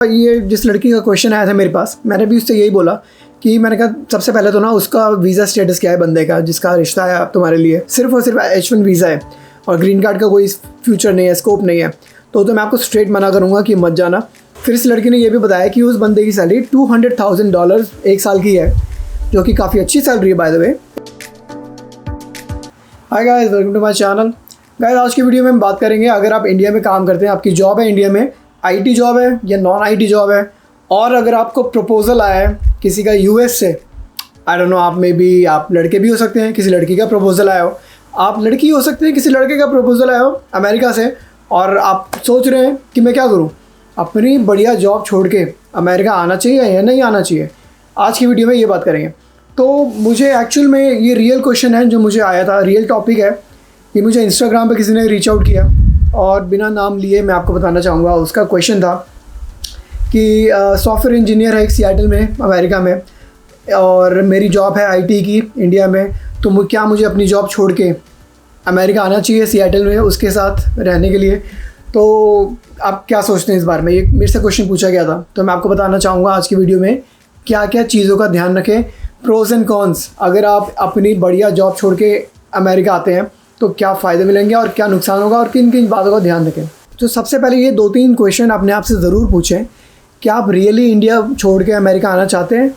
ये जिस लड़की का क्वेश्चन आया था मेरे पास, मैंने भी उससे यही बोला कि मैंने कहा सबसे पहले तो ना उसका वीज़ा स्टेटस क्या है बंदे का जिसका रिश्ता है तुम्हारे लिए। सिर्फ और सिर्फ H1 वीज़ा है और ग्रीन कार्ड का कोई फ्यूचर नहीं है, स्कोप नहीं है, तो मैं आपको स्ट्रेट मना करूँगा कि मत जाना। फिर इस लड़की ने यह भी बताया कि उस बंदे की सैलरी $200,000 एक साल की है, जो कि काफ़ी अच्छी सैलरी है by the way. Hi guys, welcome to my channel. Guys, आज की वीडियो में हम बात करेंगे, अगर आप इंडिया में काम करते हैं, आपकी जॉब है इंडिया में, आईटी जॉब है या नॉन आईटी जॉब है, और अगर आपको प्रपोजल आया है किसी का यूएस से, आई डोंट नो, आप मे बी आप लड़के भी हो सकते हैं, किसी लड़की का प्रपोजल आया हो, आप लड़की हो सकते हैं, किसी लड़के का प्रपोजल आया हो अमेरिका से, और आप सोच रहे हैं कि मैं क्या करूं, अपनी बढ़िया जॉब छोड़ के अमेरिका आना चाहिए या नहीं आना चाहिए। आज की वीडियो में ये बात करेंगे। तो मुझे एक्चुअल में ये रियल क्वेश्चन है जो मुझे आया था, रियल टॉपिक है। ये मुझे इंस्टाग्राम पे किसी ने रीच आउट किया और बिना नाम लिए मैं आपको बताना चाहूँगा। उसका क्वेश्चन था कि सॉफ्टवेयर इंजीनियर है एक सियाटल में अमेरिका में, और मेरी जॉब है आईटी की इंडिया में, तो क्या मुझे अपनी जॉब छोड़ के अमेरिका आना चाहिए सियाटल में उसके साथ रहने के लिए। तो आप क्या सोचते हैं इस बारे में? ये मेरे से क्वेश्चन पूछा गया था, तो मैं आपको बताना चाहूँगा आज की वीडियो में क्या क्या चीज़ों का ध्यान रखें, प्रोज एंड कॉन्स। अगर आप अपनी बढ़िया जॉब छोड़ के अमेरिका आते हैं तो क्या फ़ायदे मिलेंगे और क्या नुकसान होगा, और किन किन बातों का ध्यान रखें। तो सबसे पहले ये 2-3 क्वेश्चन अपने आप से ज़रूर पूछें कि आप रियली इंडिया छोड़ के अमेरिका आना चाहते हैं।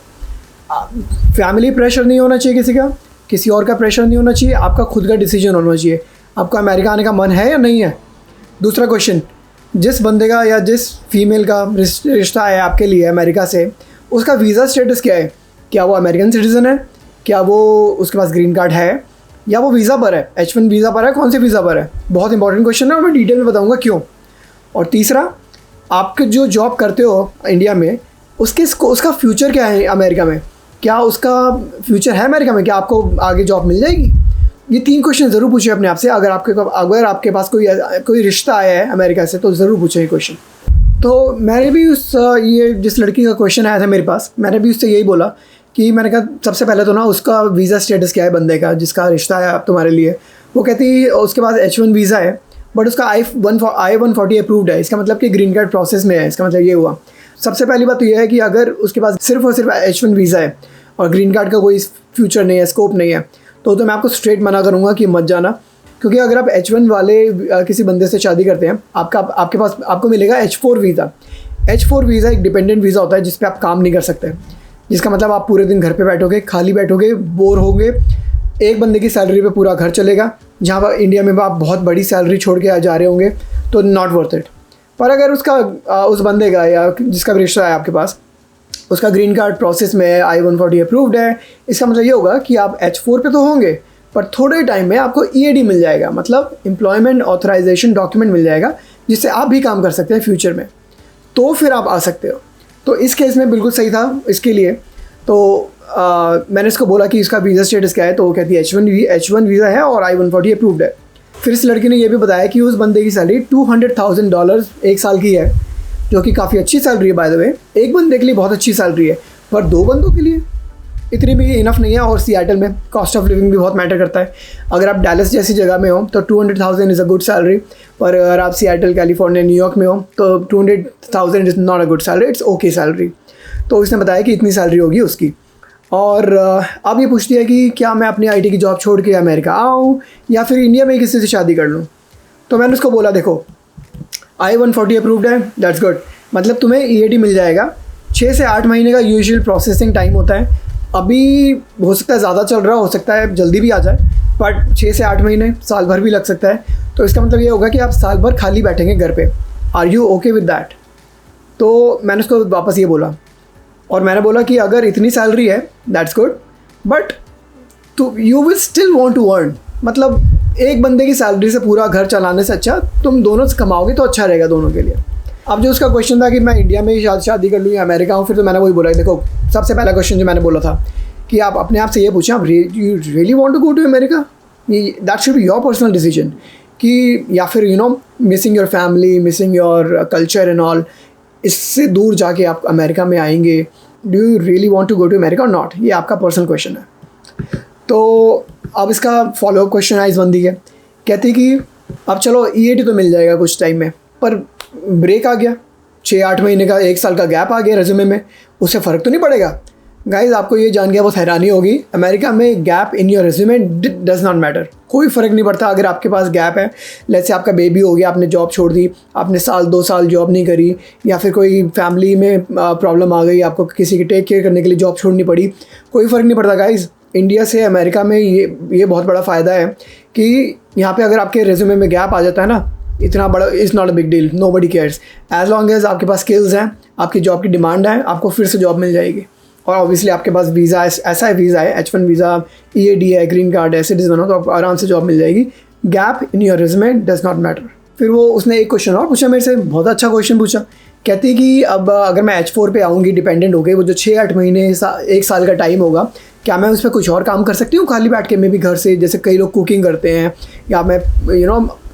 फैमिली प्रेशर नहीं होना चाहिए, किसी और का प्रेशर नहीं होना चाहिए, आपका खुद का डिसीजन होना चाहिए। आपको अमेरिका आने का मन है या नहीं है। दूसरा क्वेश्चन, जिस बंदे का या जिस फीमेल का रिश्ता है आपके लिए अमेरिका से, उसका वीज़ा स्टेटस क्या है? क्या वो अमेरिकन सिटीज़न है, क्या वो उसके पास ग्रीन कार्ड है, या वो वीज़ा पर है, H1 वीज़ा पर है, कौन से वीज़ा पर है? बहुत इंपॉर्टेंट क्वेश्चन है और मैं डिटेल में बताऊंगा क्यों। और तीसरा, आपके जो जॉब करते हो इंडिया में, उसका फ्यूचर क्या है अमेरिका में? क्या उसका फ्यूचर है अमेरिका में? क्या आपको आगे जॉब मिल जाएगी? ये 3 क्वेश्चन ज़रूर पूछिए अपने आप से। अगर आपके पास कोई रिश्ता आया है अमेरिका से, तो ज़रूर पूछें ये क्वेश्चन। तो मैंने भी ये जिस लड़की का क्वेश्चन आया था मेरे पास, मैंने भी उससे यही बोला कि मैंने कहा सबसे पहले तो ना उसका वीज़ा स्टेटस क्या है बंदे का जिसका रिश्ता है तुम्हारे लिए। वो कहती उसके पास H1 वीज़ा है, बट उसका I-140 अप्रूव्ड है। इसका मतलब कि ग्रीन कार्ड प्रोसेस में है। इसका मतलब ये हुआ। सबसे पहली बात तो ये है कि अगर उसके पास सिर्फ और सिर्फ H1 वीज़ा है और ग्रीन कार्ड का कोई फ्यूचर नहीं है, स्कोप नहीं है, तो मैं आपको स्ट्रेट मना करूँगा कि मत जाना। क्योंकि अगर आप H1 वाले किसी बंदे से शादी करते हैं, आपको मिलेगा H4 वीज़ा। H4 वीज़ा एक डिपेंडेंट वीज़ा होता है जिस पे आप काम नहीं कर सकते, जिसका मतलब आप पूरे दिन घर पे बैठोगे, खाली बैठोगे, बोर होगे। एक बंदे की सैलरी पे पूरा घर चलेगा, जहाँ पर इंडिया में आप बहुत बड़ी सैलरी छोड़ के जा रहे होंगे, तो नॉट वर्थ इट। पर अगर उस बंदे का या जिसका रिश्ता है आपके पास, उसका ग्रीन कार्ड प्रोसेस में है, I-140 अप्रूव्ड है, इसका मतलब ये होगा कि आप H4 पे तो होंगे, पर थोड़े टाइम में आपको EAD मिल जाएगा, मतलब एम्प्लॉयमेंट ऑथराइजेशन डॉक्यूमेंट मिल जाएगा, जिससे आप भी काम कर सकते हैं फ्यूचर में। तो फिर आप आ सकते हो। तो इस केस में बिल्कुल सही था इसके लिए। तो मैंने इसको बोला कि इसका वीज़ा स्टेटस क्या है, तो वो कहती है H1 वीज़ा है और I-140 अप्रूव्ड है। फिर इस लड़की ने यह भी बताया कि उस बंदे की सैलरी $200,000 एक साल की है, जो कि काफ़ी अच्छी सैलरी है बाय द वे। एक बंदे के लिए बहुत अच्छी सैलरी है, पर 2 बंदों के लिए इतनी भी इनफ नहीं है। और सियाटल में कॉस्ट ऑफ लिविंग भी बहुत मैटर करता है। अगर आप डैलस जैसी जगह में हो तो 200,000 इज़ अ गुड सैलरी, पर अगर आप सियाटल, कैलिफोर्निया, न्यूयॉर्क में हो तो 200,000 is not a good salary, it's okay salary. तो उसने बताया कि इतनी सैलरी होगी उसकी। और अब ये पूछती है कि क्या मैं अपनी आईटी की जॉब छोड़ के अमेरिका आऊँ या फिर इंडिया में किसी से शादी कर लूँ। तो मैंने उसको बोला, देखो I-140 अप्रूव्ड है, दैट्स गुड, मतलब तुम्हें EAD मिल जाएगा। 6 से 8 महीने का यूजुअल प्रोसेसिंग टाइम होता है। अभी हो सकता है ज़्यादा चल रहा, हो सकता है जल्दी भी आ जाए, बट 6 से 8 महीने, साल भर भी लग सकता है। तो इसका मतलब ये होगा कि आप साल भर खाली बैठेंगे घर पे। Are you okay with that? तो मैंने उसको वापस ये बोला, और मैंने बोला कि अगर इतनी सैलरी है that's good, but you will still want to earn. मतलब एक बंदे की सैलरी से पूरा घर चलाने से अच्छा तुम दोनों से कमाओगे तो अच्छा रहेगा दोनों के लिए। अब जो उसका क्वेश्चन था कि मैं इंडिया में ही शादी कर लूँ या अमेरिका हूँ, फिर तो मैंने वही बोला, देखो सबसे पहला क्वेश्चन जो मैंने बोला था कि आप अपने आप से ये पूछें, आप you really want to go to America? That should be your personal decision. कि या फिर missing your family, missing your culture and all, इससे दूर जाके आप अमेरिका में आएंगे, do you really want to go to America और नॉट? ये आपका पर्सनल क्वेश्चन है। तो अब इसका फॉलोअप क्वेश्चन है इस बंदी के, कहती कि अब चलो EAD तो मिल जाएगा कुछ टाइम में, पर ब्रेक आ गया, 6-8 महीने का 1 साल का गैप आ गया रेज्यूमे में, उससे फ़र्क तो नहीं पड़ेगा? गाइज़ आपको ये जान के बहुत हैरानी होगी, अमेरिका में gap in your resume does not matter. कोई फ़र्क नहीं पड़ता अगर आपके पास गैप है। लेट्स से आपका बेबी हो गया, आपने जॉब छोड़ दी, आपने 1-2 साल जॉब नहीं करी, या फिर कोई फैमिली में प्रॉब्लम आ गई, आपको किसी की टेक केयर करने के लिए जॉब छोड़नी पड़ी, कोई फ़र्क नहीं पड़ता गाइज़। इंडिया से अमेरिका में ये बहुत बड़ा फ़ायदा है कि यहाँ पे अगर आपके रेज्यूमे में गैप आ जाता है ना, इतना बड़ा, is not a big deal, nobody cares. As long as आपके पास स्किल्स हैं, आपकी जॉब की डिमांड है, आपको फिर से जॉब मिल जाएगी। और ऑब्वियसली आपके पास वीज़ा, ऐसा है वीज़ा है, H1 वीज़ा, EAD है, ग्रीन कार्ड है, सिटीजन हो, तो आपको आराम से जॉब मिल जाएगी। Gap in your resume does not matter. फिर वो उसने एक क्वेश्चन और पूछा मेरे से, बहुत अच्छा क्वेश्चन पूछा। कहती कि अब अगर मैं H4 पे आऊँगी डिपेंडेंट हो गई, वो जो 6-8 महीने 1 साल का टाइम होगा, क्या मैं उस पर कुछ और काम कर सकती हूँ खाली बैठ के? मैं भी घर से, जैसे कई लोग कुकिंग करते हैं, या मैं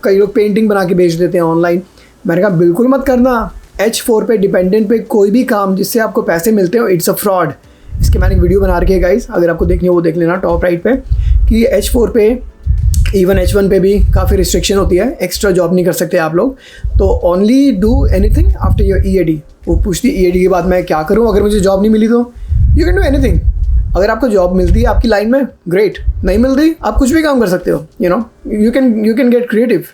कई लोग पेंटिंग बना के बेच देते हैं ऑनलाइन। मैंने कहा बिल्कुल मत करना। H4 पे डिपेंडेंट पे कोई भी काम जिससे आपको पैसे मिलते हो, इट्स अ फ्रॉड। इसके मैंने एक वीडियो बना रखी है गाइस, अगर आपको देखनी है वो देख लेना टॉप राइट पे, कि H4 पे, इवन H1 पे भी काफ़ी रिस्ट्रिक्शन होती है, एक्स्ट्रा जॉब नहीं कर सकते आप लोग। तो only do anything after your EAD। वो पूछती EAD के बाद मैं क्या करूँ अगर मुझे जॉब नहीं मिली? तो यू कैन डू एनीथिंग। अगर आपको जॉब मिलती है आपकी लाइन में, ग्रेट, नहीं मिलती आप कुछ भी काम कर सकते हो, यू कैन गेट क्रिएटिव।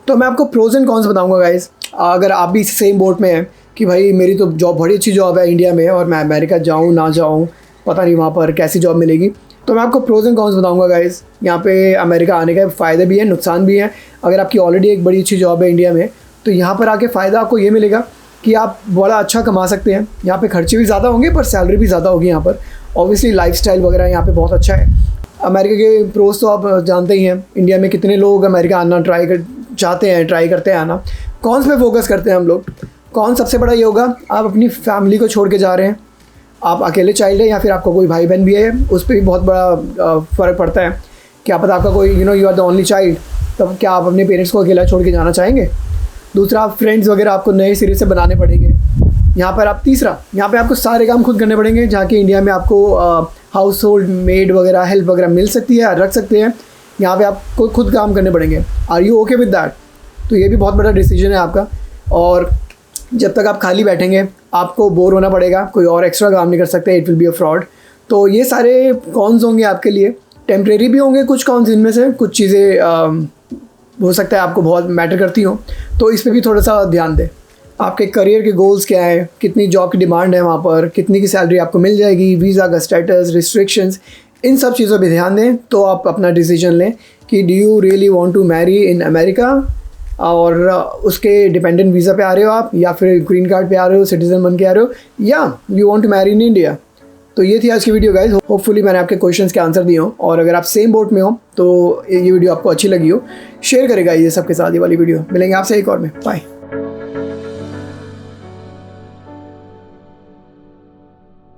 तो मैं आपको प्रोज एंड कॉन्स बताऊंगा गाइस। अगर आप भी सेम बोट में हैं कि भाई मेरी तो जॉब, बड़ी अच्छी जॉब है इंडिया में, और मैं अमेरिका जाऊँ ना जाऊँ पता नहीं वहाँ पर कैसी जॉब मिलेगी, तो मैं आपको प्रोज एंड कॉन्स बताऊंगा गाइस। यहाँ पे अमेरिका आने के फ़ायदे भी हैं, नुकसान भी हैं। अगर आपकी ऑलरेडी एक बड़ी अच्छी जॉब है इंडिया में, तो यहाँ पर आके फ़ायदा आपको ये मिलेगा कि आप बड़ा अच्छा कमा सकते हैं। यहाँ पे खर्चे भी ज़्यादा होंगे पर सैलरी भी ज़्यादा होगी यहाँ पर। ऑब्वियसली लाइफस्टाइल वगैरह यहाँ पे बहुत अच्छा है। अमेरिका के प्रोज तो आप जानते ही हैं, इंडिया में कितने लोग अमेरिका आना ट्राई करते हैं आना। कौन पे फोकस करते हैं हम लोग? कौन सबसे बड़ा ये होगा, आप अपनी फैमिली को छोड़ के जा रहे हैं, आप अकेले चाइल्ड है या फिर आपका कोई भाई बहन भी है, उस पर भी बहुत बड़ा फ़र्क पड़ता है। क्या पता आपका कोई you are the only child, तब क्या आप अपने पेरेंट्स को अकेला छोड़ के जाना चाहेंगे? दूसरा, आप फ्रेंड्स वगैरह आपको नए सिरे से बनाने पड़ेंगे यहाँ पर। आप तीसरा, यहाँ पे आपको सारे काम खुद करने पड़ेंगे, जहाँ कि इंडिया में आपको हाउस होल्ड मेड वगैरह हेल्प वगैरह मिल सकती है, रख सकते हैं। यहाँ पे आपको खुद काम करने पड़ेंगे। Are you okay with that? तो ये भी बहुत बड़ा डिसीजन है आपका। और जब तक आप खाली बैठेंगे आपको बोर होना पड़ेगा, कोई और एक्स्ट्रा काम नहीं कर सकते, it will be a fraud. तो ये सारे कॉन्स होंगे आपके लिए, टेम्परेरी भी होंगे कुछ कॉन्स, इनमें से कुछ चीज़ें हो सकता है आपको बहुत मैटर करती हो, तो इस पर भी थोड़ा सा ध्यान दें। आपके करियर के गोल्स क्या है, कितनी जॉब की डिमांड है वहाँ पर, कितनी की सैलरी आपको मिल जाएगी, वीज़ा का स्टेटस, रिस्ट्रिक्शंस, इन सब चीज़ों पे ध्यान दें। तो आप अपना डिसीजन लें कि do you really want to marry in America, और उसके डिपेंडेंट वीज़ा पे आ रहे हो आप, या फिर ग्रीन कार्ड पे आ रहे हो, सिटीज़न बन के आ रहे हो, या you want to marry in India. तो ये थी आज की वीडियो गाइस। होपफुली मैंने आपके क्वेश्चंस के आंसर दिए हो, और अगर आप सेम बोट में हो तो ये वीडियो आपको अच्छी लगी हो, शेयर करेगा ये सबके साथ ये वाली वीडियो। मिलेंगे आपसे एक और में, बाय।